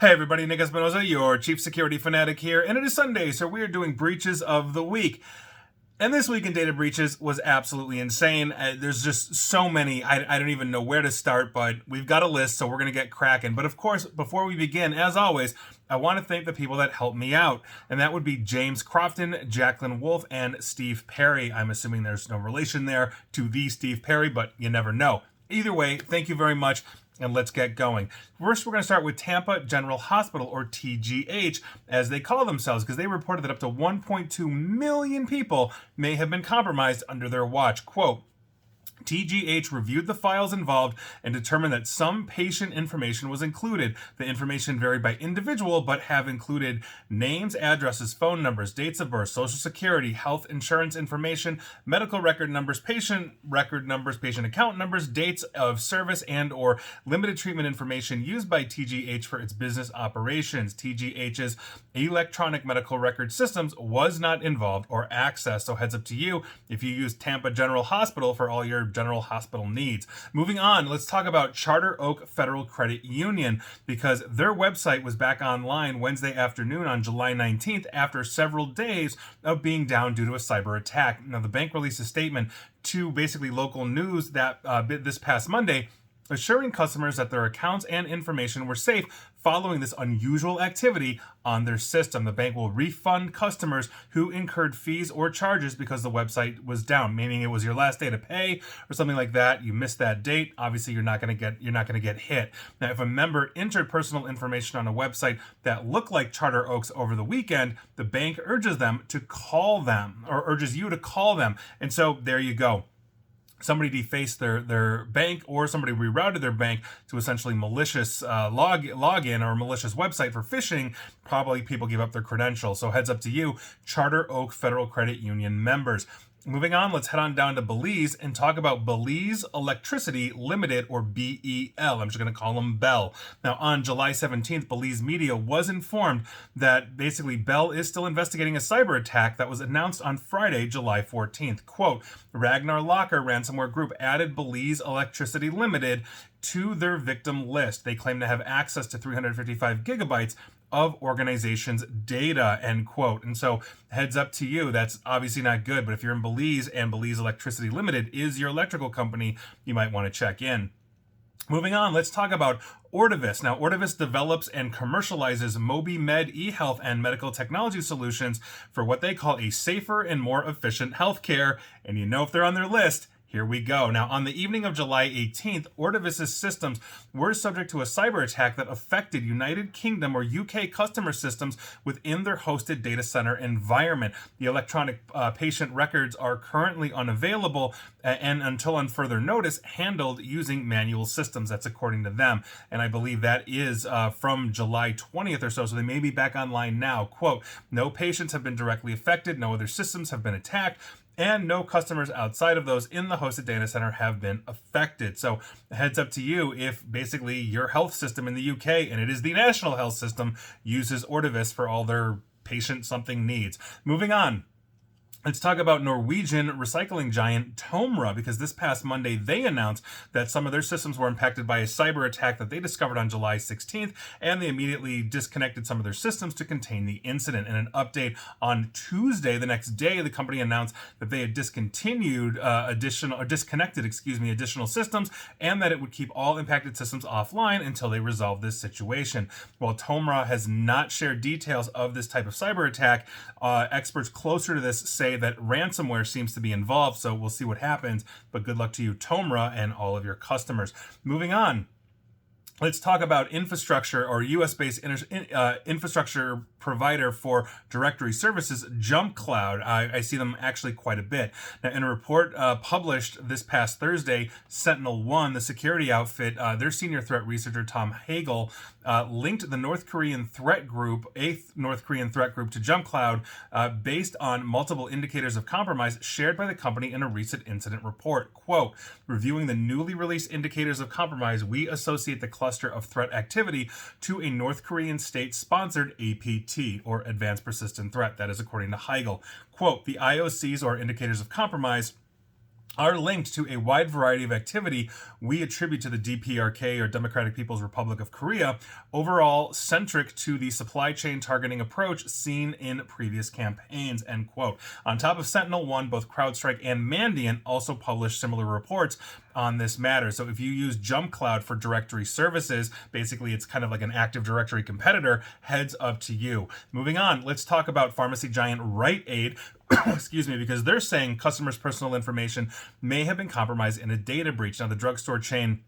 Hey everybody, Nick Espinosa, your chief security fanatic here, and it is Sunday, so we are doing breaches of the week. And this week in data breaches was absolutely insane. There's just so many, I don't even know where to start, but we've got a list, so we're going to get cracking. But of course, before we begin, as always, I want to thank the people that helped me out. And that would be James Crofton, Jacqueline Wolf, and Steve Perry. I'm assuming there's no relation there to the Steve Perry, but you never know. Either way, thank you very much. And let's get going. First, we're going to start with Tampa General Hospital, or TGH, as they call themselves, because they reported that up to 1.2 million people may have been compromised under their watch. Quote, TGH reviewed the files involved and determined that some patient information was included. The information varied by individual, but have included names, addresses, phone numbers, dates of birth, social security, health insurance information, medical record numbers, patient account numbers, dates of service, and or limited treatment information used by TGH for its business operations. TGH's electronic medical record systems was not involved or accessed. So heads up to you if you use Tampa General Hospital for all your general hospital needs. Moving on, let's talk about Charter Oak Federal Credit Union, because their website was back online Wednesday afternoon on July 19th after several days of being down due to a cyber attack. Now, the bank released a statement to basically local news that this past Monday, assuring customers that their accounts and information were safe following this unusual activity on their system. The bank will refund customers who incurred fees or charges because the website was down, meaning it was your last day to pay or something like that. You missed that date. Obviously, you're not going to get hit. Now, if a member entered personal information on a website that looked like Charter Oak's over the weekend, the bank urges them to call them, or urges you to call them. And so there you go. Somebody defaced their bank, or somebody rerouted their bank to essentially malicious login or malicious website for phishing. Probably people give up their credentials. So heads up to you, Charter Oak Federal Credit Union members. Moving on, let's head on down to Belize and talk about Belize Electricity Limited, or BEL. I'm just going to call them Bell. Now, on July 17th, Belize media was informed that basically Bell is still investigating a cyber attack that was announced on Friday, July 14th. Quote, Ragnar Locker ransomware group added Belize Electricity Limited to their victim list. They claim to have access to 355 gigabytes of organization's data, end quote. And so heads up to you, that's obviously not good, but if you're in Belize and Belize Electricity Limited is your electrical company, you might want to check in. Moving on, let's talk about Ordovis. Now, Ordovis develops and commercializes MobiMed eHealth and medical technology solutions for what they call a safer and more efficient healthcare. And you know if they're on their list, here we go. Now, on the evening of July 18th, Ordovis's systems were subject to a cyber attack that affected United Kingdom or UK customer systems within their hosted data center environment. The electronic patient records are currently unavailable and until on further notice, handled using manual systems. That's according to them. And I believe that is from July 20th or so. So they may be back online now. Quote, no patients have been directly affected. No other systems have been attacked. And no customers outside of those in the hosted data center have been affected. So heads up to you if basically your health system in the UK, and it is the national health system, uses Ordovis for all their patient something needs. Moving on. Let's talk about Norwegian recycling giant Tomra, because this past Monday they announced that some of their systems were impacted by a cyber attack that they discovered on July 16th, and they immediately disconnected some of their systems to contain the incident. In an update on Tuesday, the next day, the company announced that they had disconnected additional systems, and that it would keep all impacted systems offline until they resolve this situation. While Tomra has not shared details of this type of cyber attack, experts closer to this say that ransomware seems to be involved, so we'll see what happens, but good luck to you, Tomra, and all of your customers. Moving on, let's talk about infrastructure, or US-based infrastructure provider for directory services, JumpCloud. I see them actually quite a bit. Now, in a report published this past Thursday, SentinelOne, the security outfit, their senior threat researcher, Tom Hagel, linked the North Korean threat group, to JumpCloud, based on multiple indicators of compromise shared by the company in a recent incident report. Quote, reviewing the newly released indicators of compromise, we associate the cluster of threat activity to a North Korean state-sponsored APT, or Advanced Persistent Threat. That is according to Hagel. Quote, the IOCs, or indicators of compromise, are linked to a wide variety of activity we attribute to the DPRK, or Democratic People's Republic of Korea, overall centric to the supply chain targeting approach seen in previous campaigns, end quote. On top of Sentinel-1, both CrowdStrike and Mandiant also published similar reports on this matter. So if you use JumpCloud for directory services, basically it's kind of like an Active Directory competitor, heads up to you. Moving on, let's talk about pharmacy giant Rite Aid, excuse me, because they're saying customers' personal information may have been compromised in a data breach. Now, the drugstore chain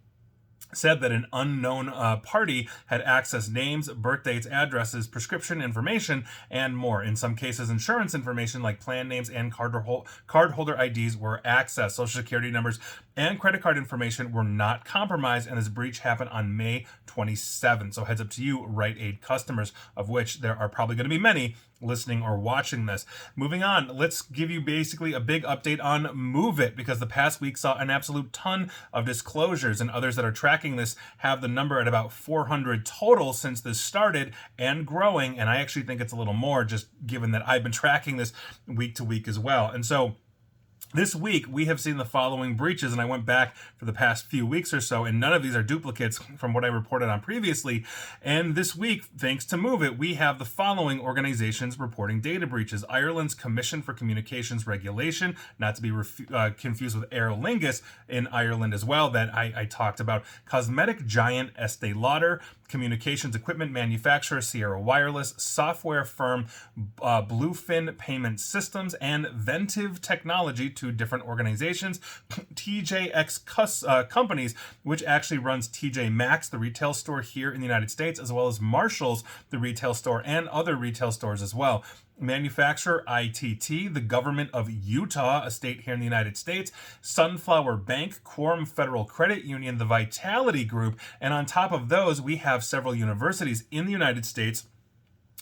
said that an unknown party had accessed names, birth dates, addresses, prescription information, and more. In some cases, insurance information like plan names and cardholder IDs were accessed. Social security numbers and credit card information were not compromised, and this breach happened on May 27th. So heads up to you, Rite Aid customers, of which there are probably going to be many listening or watching this. Moving on, let's give you basically a big update on Move It, because the past week saw an absolute ton of disclosures, and others that are tracking this have the number at about 400 total since this started, and growing. And I actually think it's a little more, just given that I've been tracking this week to week as well. And so this week, we have seen the following breaches, and I went back for the past few weeks or so, and none of these are duplicates from what I reported on previously. And this week, thanks to Move It, we have the following organizations reporting data breaches. Ireland's Commission for Communications Regulation, not to be confused with Aer Lingus in Ireland as well, that I talked about. Cosmetic giant Estée Lauder, communications equipment manufacturer Sierra Wireless, software firm Bluefin Payment Systems, and Ventive Technology, two different organizations. TJX Companies, which actually runs TJ Maxx, the retail store here in the United States, as well as Marshall's, the retail store, and other retail stores as well. Manufacturer ITT, the government of Utah, a state here in the United States, Sunflower Bank, Quorum Federal Credit Union, the Vitality Group, and on top of those, we have several universities in the United States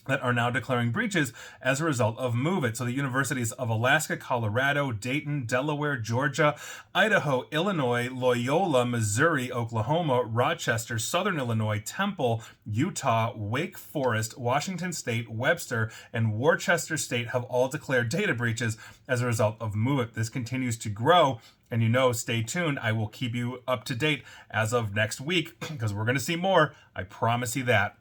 that are now declaring breaches as a result of Move It. So the universities of Alaska, Colorado, Dayton, Delaware, Georgia, Idaho, Illinois, Loyola, Missouri, Oklahoma, Rochester, Southern Illinois, Temple, Utah, Wake Forest, Washington State, Webster, and Worcester State have all declared data breaches as a result of Move It. This continues to grow. And stay tuned. I will keep you up to date as of next week, because we're going to see more. I promise you that.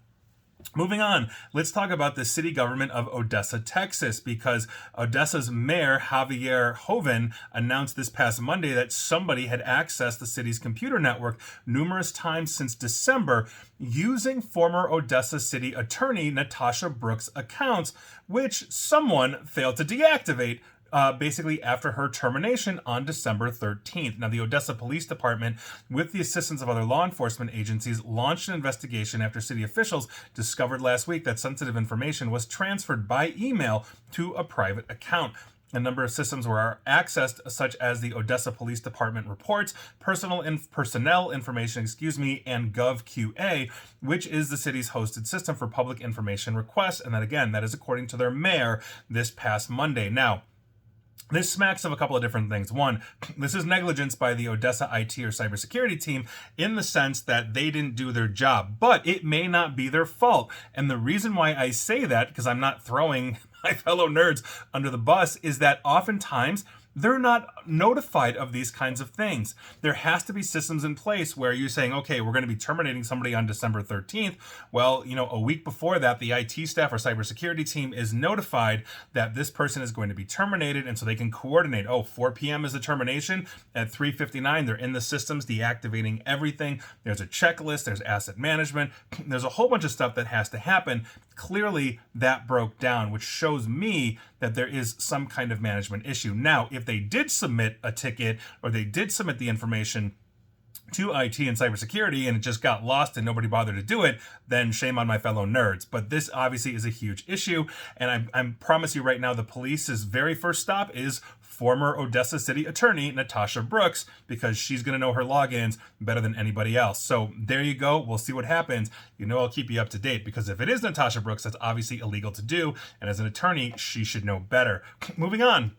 Moving on, let's talk about the city government of Odessa, Texas, because Odessa's mayor, Javier Joven, announced this past Monday that somebody had accessed the city's computer network numerous times since December using former Odessa city attorney Natasha Brooks' accounts, which someone failed to deactivate basically after her termination on December 13th. Now, the Odessa Police Department, with the assistance of other law enforcement agencies, launched an investigation after city officials discovered last week that sensitive information was transferred by email to a private account. A number of systems were accessed, such as the Odessa Police Department reports, personnel information, and GovQA, which is the city's hosted system for public information requests. And that is according to their mayor this past Monday. Now, this smacks of a couple of different things. One, this is negligence by the Odessa IT or cybersecurity team in the sense that they didn't do their job, but it may not be their fault. And the reason why I say that, because I'm not throwing my fellow nerds under the bus, is that oftentimes they're not notified of these kinds of things. There has to be systems in place where you're saying, okay, we're going to be terminating somebody on December 13th. Well, a week before that, the IT staff or cybersecurity team is notified that this person is going to be terminated, and so they can coordinate. 4 p.m. is the termination. At 3:59, they're in the systems deactivating everything. There's a checklist. There's asset management. There's a whole bunch of stuff that has to happen. Clearly, that broke down, which shows me that there is some kind of management issue. Now, if they did submit a ticket or they did submit the information to IT and cybersecurity and it just got lost and nobody bothered to do it, then shame on my fellow nerds. But this obviously is a huge issue, and I promise you right now, the police's very first stop is former Odessa City Attorney Natasha Brooks, because she's going to know her logins better than anybody else. So there you go. We'll see what happens. I'll keep you up to date, because if it is Natasha Brooks, that's obviously illegal to do, and as an attorney, she should know better. Moving on.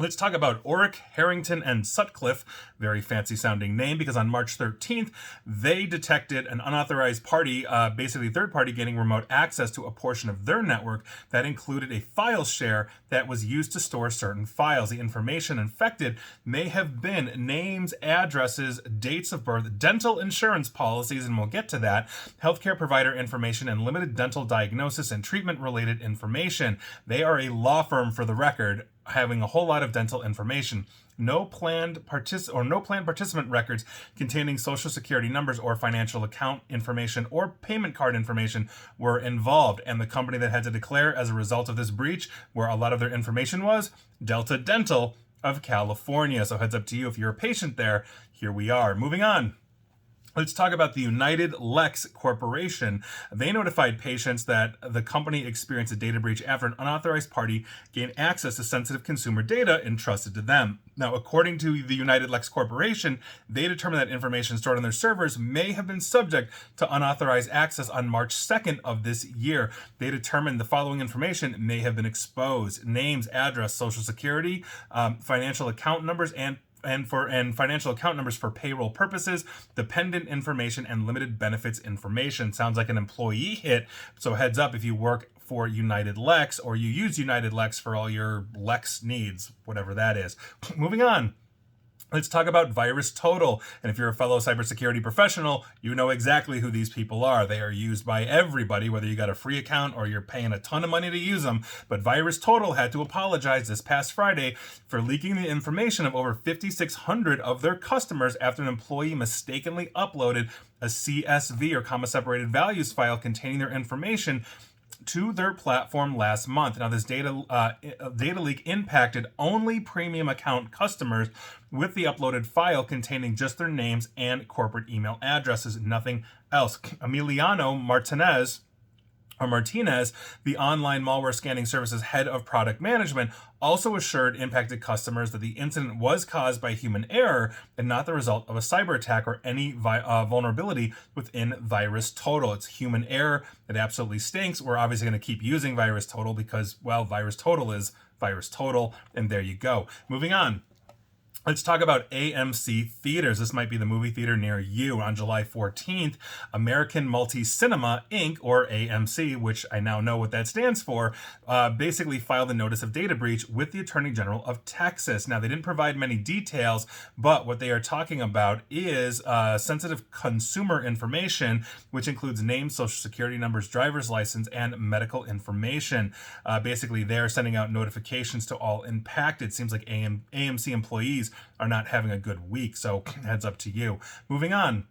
Let's talk About Oric, Harrington, and Sutcliffe. Very fancy sounding name, because on March 13th, they detected an unauthorized party, basically third party, gaining remote access to a portion of their network that included a file share that was used to store certain files. The information infected may have been names, addresses, dates of birth, dental insurance policies, and we'll get to that, healthcare provider information, and limited dental diagnosis and treatment related information. They are a law firm, for the record, having a whole lot of dental information. No planned participant records containing social security numbers or financial account information or payment card information were involved. And the company that had to declare as a result of this breach, where a lot of their information was, Delta Dental of California. So heads up to you if you're a patient there. Here we are. Moving on. Let's talk about the United Lex Corporation. They notified patients that the company experienced a data breach after an unauthorized party gained access to sensitive consumer data entrusted to them. Now, according to the United Lex Corporation, they determined that information stored on their servers may have been subject to unauthorized access on March 2nd of this year. They determined the following information may have been exposed: names, address, social security, financial account numbers, and financial account numbers for payroll purposes, dependent information, and limited benefits information. Sounds like an employee hit. So heads up if you work for United Lex or you use United Lex for all your Lex needs, whatever that is. Moving on. Let's talk about VirusTotal. And if you're a fellow cybersecurity professional, you know exactly who these people are. They are used by everybody, whether you got a free account or you're paying a ton of money to use them. But VirusTotal had to apologize this past Friday for leaking the information of over 5,600 of their customers after an employee mistakenly uploaded a CSV, or comma separated values, file containing their information to their platform last month. Now, this data leak impacted only premium account customers with the uploaded file containing just their names and corporate email addresses, nothing else. Emiliano Martinez, the online malware scanning services head of product management, also assured impacted customers that the incident was caused by human error and not the result of a cyber attack or any vulnerability within VirusTotal. It's human error. It absolutely stinks. We're obviously going to keep using VirusTotal because, well, VirusTotal is VirusTotal, and there you go. Moving on. Let's talk about AMC Theatres. This might be the movie theater near you. On July 14th, American Multi-Cinema, Inc., or AMC, which I now know what that stands for, basically filed a notice of data breach with the Attorney General of Texas. Now, they didn't provide many details, but what they are talking about is sensitive consumer information, which includes names, social security numbers, driver's license, and medical information. Basically, they're sending out notifications to all impacted. Seems like AMC employees are not having a good week, so heads up to you. Moving on.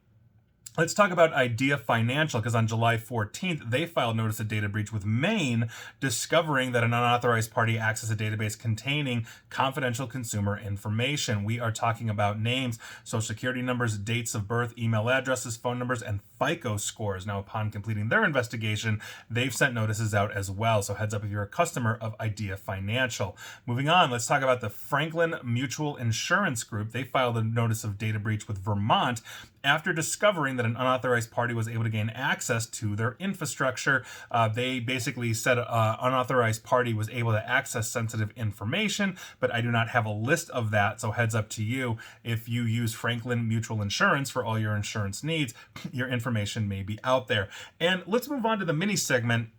Let's talk about Idea Financial, because on July 14th, they filed notice of data breach with Maine, discovering that an unauthorized party accessed a database containing confidential consumer information. We are talking about names, social security numbers, dates of birth, email addresses, phone numbers, and FICO scores. Now, upon completing their investigation, they've sent notices out as well. So heads up if you're a customer of Idea Financial. Moving on, let's talk about the Franklin Mutual Insurance Group. They filed a notice of data breach with Vermont after discovering that an unauthorized party was able to gain access to their infrastructure. They basically said an unauthorized party was able to access sensitive information, but I do not have a list of that, so heads up to you. If you use Franklin Mutual Insurance for all your insurance needs, your information may be out there. And let's move on to the mini segment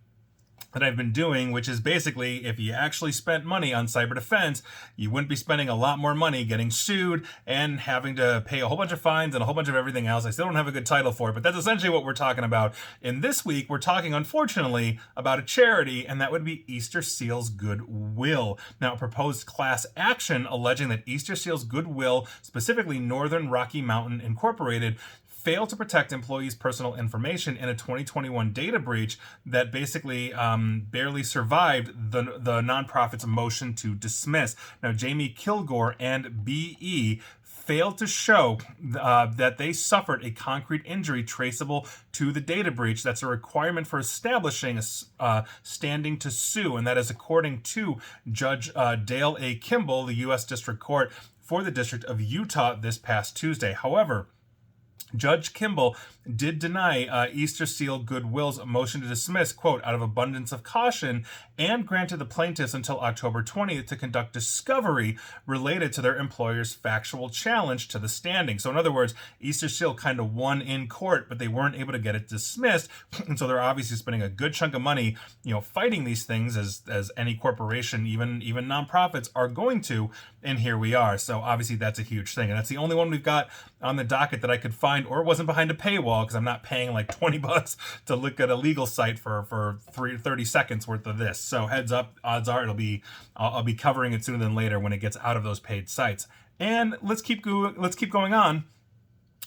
that I've been doing, which is basically, if you actually spent money on cyber defense, you wouldn't be spending a lot more money getting sued and having to pay a whole bunch of fines and a whole bunch of everything else. I still don't have a good title for it, but that's essentially what we're talking about. And this week, we're talking, unfortunately, about a charity, and that would be Easter Seals Goodwill. Now, a proposed class action alleging that Easter Seals Goodwill, specifically Northern Rocky Mountain Incorporated, failed to protect employees' personal information in a 2021 data breach that basically barely survived the nonprofit's motion to dismiss. Now, Jamie Kilgore and BE failed to show that they suffered a concrete injury traceable to the data breach. That's a requirement for establishing a standing to sue, and that is according to Judge Dale A. Kimball, the U.S. District Court for the District of Utah this past Tuesday. However, Judge Kimball did deny Easter Seal Goodwill's motion to dismiss, quote, out of abundance of caution, and granted the plaintiffs until October 20th to conduct discovery related to their employer's factual challenge to the standing. So in other words, Easter Seal kind of won in court, but they weren't able to get it dismissed. And so they're obviously spending a good chunk of money, fighting these things as any corporation, even nonprofits, are going to. And here we are. So obviously that's a huge thing. And that's the only one we've got on the docket that I could find, or it wasn't behind a paywall, because I'm not paying like $20 to look at a legal site for 30 seconds worth of this. So heads up, odds are I'll be covering it sooner than later when it gets out of those paid sites. And let's keep going on,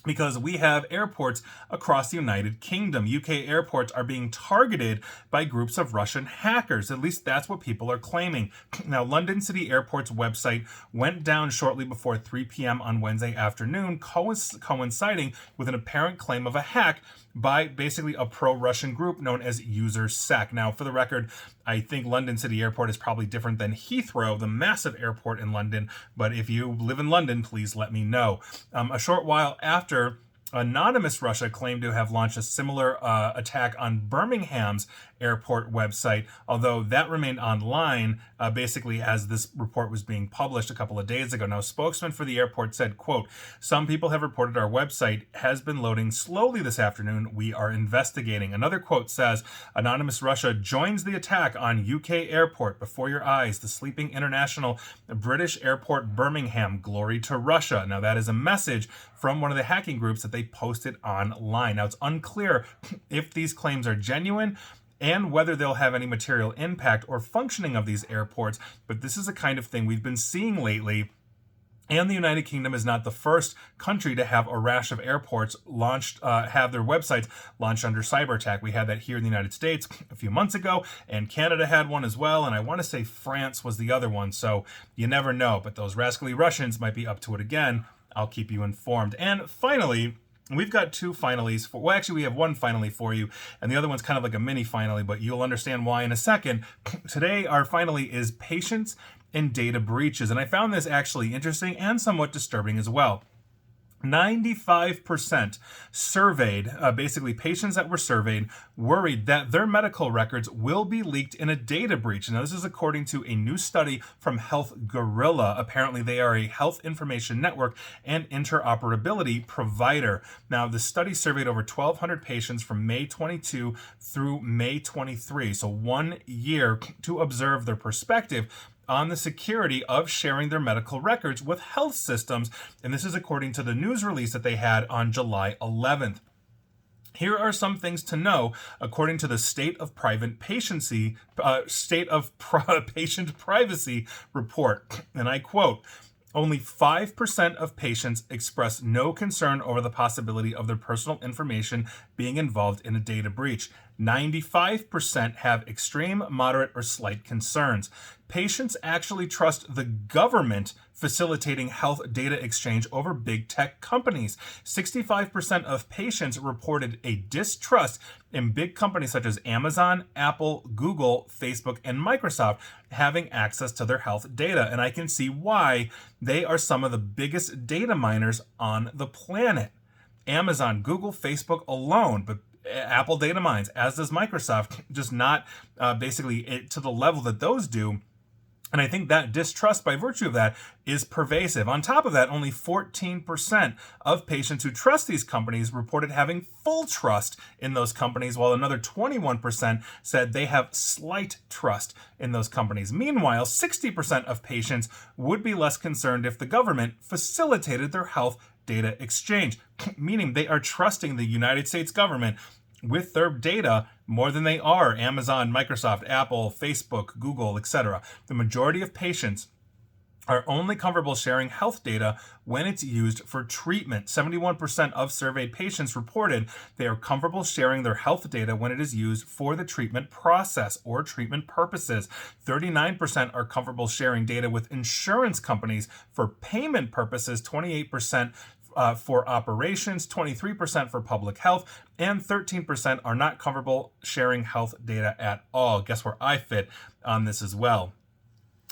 because we have airports across the United Kingdom. UK airports are being targeted by groups of Russian hackers. At least that's what people are claiming. Now, London City Airport's website went down shortly before 3 p.m. on Wednesday afternoon, coinciding with an apparent claim of a hack by basically a pro-Russian group known as UserSec. Now, for the record, I think London City Airport is probably different than Heathrow, the massive airport in London, but if you live in London, please let me know. A short while after, anonymous Russia claimed to have launched a similar attack on Birmingham's airport website, although that remained online basically as this report was being published a couple of days ago. Now, a spokesman for the airport said, quote, "Some people have reported our website has been loading slowly this afternoon. We are investigating." Another quote says, "Anonymous Russia joins the attack on UK airport before your eyes. The sleeping international British airport Birmingham. Glory to Russia." Now, that is a message from one of the hacking groups that they posted online. Now, it's unclear if these claims are genuine and whether they'll have any material impact or functioning of these airports, but this is the kind of thing we've been seeing lately. And the United Kingdom is not the first country to have a rash of airports have their websites launched under cyber attack. We had that here in the United States a few months ago, and Canada had one as well, and I want to say France was the other one, so you never know, but those rascally Russians might be up to it again. I'll keep you informed. And finally, we've got two finalies we have one finally for you, and the other one's kind of like a mini finally, but you'll understand why in a second. Today, our finally is patients and data breaches, and I found this actually interesting and somewhat disturbing as well. 95% surveyed, basically patients that were surveyed, worried that their medical records will be leaked in a data breach. Now, this is according to a new study from Health Gorilla. Apparently, they are a health information network and interoperability provider. Now, the study surveyed over 1,200 patients from May 22 through May 23, so 1 year, to observe their perspective on the security of sharing their medical records with health systems. And this is according to the news release that they had on July 11th. Here are some things to know according to the State of Patient Privacy report. And I quote, "Only 5% of patients express no concern over the possibility of their personal information being involved in a data breach. 95% have extreme, moderate, or slight concerns. Patients actually trust the government facilitating health data exchange over big tech companies. 65% of patients reported a distrust in big companies such as Amazon, Apple, Google, Facebook, and Microsoft having access to their health data. And I can see why. They are some of the biggest data miners on the planet. Amazon, Google, Facebook alone, but Apple data mines, as does Microsoft, just not basically to the level that those do. And I think that distrust by virtue of that is pervasive. On top of that, only 14% of patients who trust these companies reported having full trust in those companies, while another 21% said they have slight trust in those companies. Meanwhile, 60% of patients would be less concerned if the government facilitated their health data exchange, meaning they are trusting the United States government with their data more than they are Amazon, Microsoft, Apple, Facebook, Google, etc. The majority of patients are only comfortable sharing health data when it's used for treatment. 71% of surveyed patients reported they are comfortable sharing their health data when it is used for the treatment process or treatment purposes. 39% are comfortable sharing data with insurance companies for payment purposes, 28% for operations, 23% for public health, and 13% are not comfortable sharing health data at all. Guess where I fit on this as well.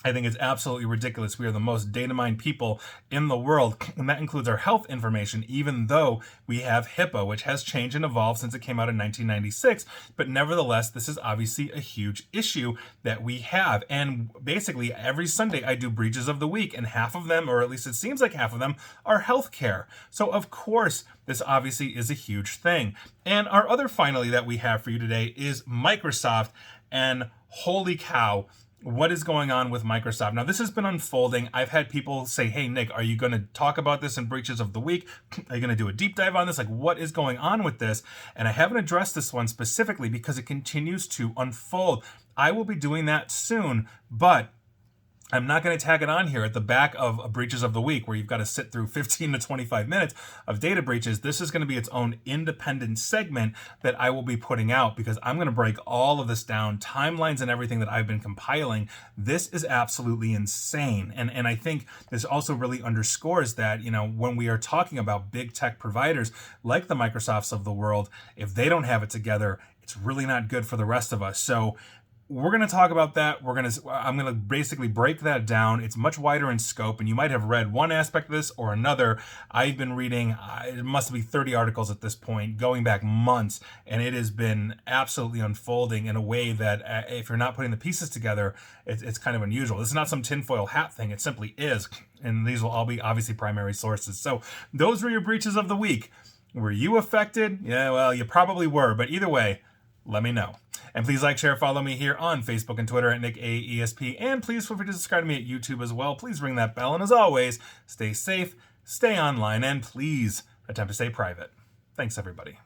I think it's absolutely ridiculous. We are the most data mined people in the world, and that includes our health information, even though we have HIPAA, which has changed and evolved since it came out in 1996. But nevertheless, this is obviously a huge issue that we have. And basically, every Sunday I do breaches of the week, and half of them, or at least it seems like half of them, are healthcare. So, of course, this obviously is a huge thing. And our other finally that we have for you today is Microsoft. And holy cow, what is going on with Microsoft? Now, this has been unfolding. I've had people say, hey, Nick, are you going to talk about this in Breaches of the Week? Are you going to do a deep dive on this? Like, what is going on with this? And I haven't addressed this one specifically because it continues to unfold. I will be doing that soon, but I'm not going to tag it on here at the back of Breaches of the Week where you've got to sit through 15 to 25 minutes of data breaches. This is going to be its own independent segment that I will be putting out because I'm going to break all of this down, timelines and everything that I've been compiling. This is absolutely insane. And I think this also really underscores that, when we are talking about big tech providers like the Microsofts of the world, if they don't have it together, it's really not good for the rest of us. So we're going to talk about that. I'm going to basically break that down. It's much wider in scope, and you might have read one aspect of this or another. I've been reading, it must be 30 articles at this point, going back months, and it has been absolutely unfolding in a way that if you're not putting the pieces together, it's kind of unusual. This is not some tinfoil hat thing. It simply is, and these will all be obviously primary sources. So those were your breaches of the week. Were you affected? Yeah, well, you probably were, but either way, let me know. And please like, share, follow me here on Facebook and Twitter at NickAESP. And please feel free to subscribe to me at YouTube as well. Please ring that bell. And as always, stay safe, stay online, and please attempt to stay private. Thanks, everybody.